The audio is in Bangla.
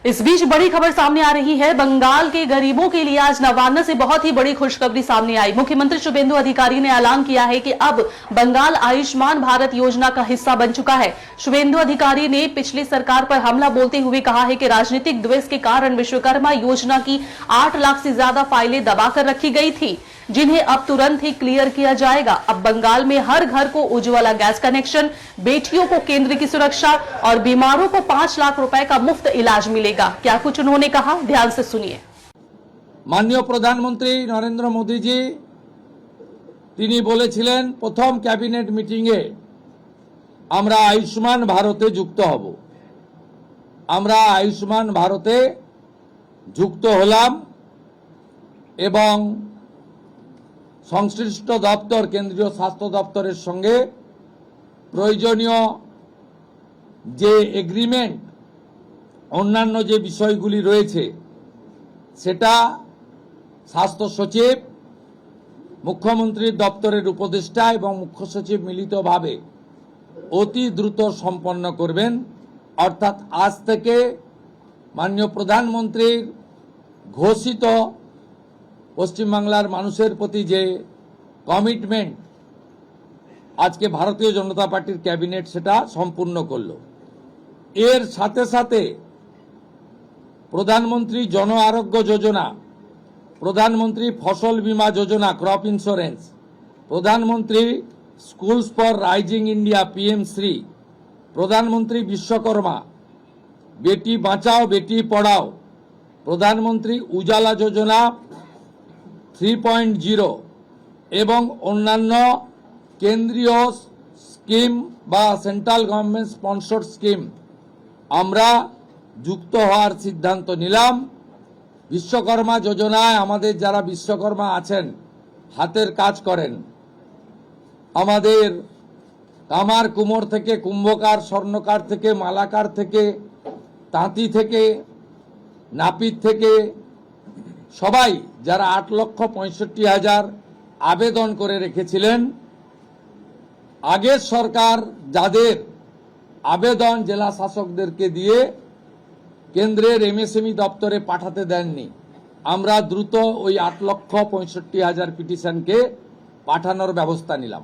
इस बीच बड़ी खबर सामने आ रही है। बंगाल के गरीबों के लिए आज नवान्न से बहुत ही बड़ी खुशखबरी सामने आई। मुख्यमंत्री शुभेंदु अधिकारी ने ऐलान किया है कि अब बंगाल आयुष्मान भारत योजना का हिस्सा बन चुका है। शुभेंदु अधिकारी ने पिछली सरकार पर हमला बोलते हुए कहा है कि राजनीतिक द्वेष के कारण विश्वकर्मा योजना की 8 लाख से ज्यादा फाइलें दबाकर रखी गई थी, जिन्हें अब तुरंत ही क्लियर किया जाएगा। अब बंगाल में हर घर को उज्ज्वला गैस कनेक्शन, बेटियों को केंद्र की सुरक्षा और बीमारों को 5 लाख रुपए का मुफ्त इलाज मिलेगा। क्या कुछ उन्होंने कहा, ध्यान से सुनिए। माननीय प्रधानमंत्री नरेंद्र मोदी जी তিনি বলেছিলেন প্রথম ক্যাবিনেট মিটিংয়ে আমরা আয়ুষ্মান ভারতে যুক্ত হব। আমরা আয়ুষ্মান ভারতে যুক্ত হলাম এবং সংশ্লিষ্ট দপ্তর কেন্দ্রীয় স্বাস্থ্য দপ্তরের সঙ্গে প্রয়োজনীয় যে এগ্রিমেন্ট অন্যান্য যে বিষয়গুলি রয়েছে সেটা স্বাস্থ্য সচিব, মুখ্যমন্ত্রীর দপ্তরের উপদেষ্টা এবং মুখ্য সচিব মিলিতভাবে অতি দ্রুত সম্পন্ন করবেন। অর্থাৎ আজ থেকে মাননীয় প্রধানমন্ত্রীর ঘোষিত পশ্চিমবাংলার মানুষের প্রতি যে কমিটমেন্ট আজকে ভারতীয় জনতা পার্টির ক্যাবিনেট সেটা সম্পূর্ণ করল। এর সাথে সাথে প্রধানমন্ত্রী জন আরোগ্য যোজনা, প্রধানমন্ত্রী ফসল বীমা যোজনা ক্রপ ইন্স্যুরেন্স, প্রধানমন্ত্রী স্কুলস ফর রাইজিং ইন্ডিয়া পিএম-শ্রী, প্রধানমন্ত্রী বিশ্বকর্মা, বেটি বাঁচাও বেটি পড়াও, প্রধানমন্ত্রী উজালা যোজনা 3.0 এবং অন্যান্য কেন্দ্রীয় স্কিম বা সেন্ট্রাল গভর্নমেন্ট স্পন্সর্ড স্কিম আমরা যুক্ত হওয়ার সিদ্ধান্ত নিলাম। বিশ্বকর্মা যোজনায় আমাদের যারা বিশ্বকর্মা আছেন, হাতের কাজ করেন, আমাদের কামার কুমোর থেকে কুম্ভকার, স্বর্ণকার থেকে মালাকার থেকে তাঁতি থেকে নাপিত থেকে সবাই যারা 8,65,000 আবেদন করে রেখেছিলেন, আগের সরকার যাদের আবেদন জেলা শাসকদেরকে দিয়ে কেন্দ্রের এমএসএমই দপ্তরে পাঠাতে দেননি, আমরা দ্রুত ওই 8,65,000 পিটিশনকে পাঠানোর ব্যবস্থা নিলাম।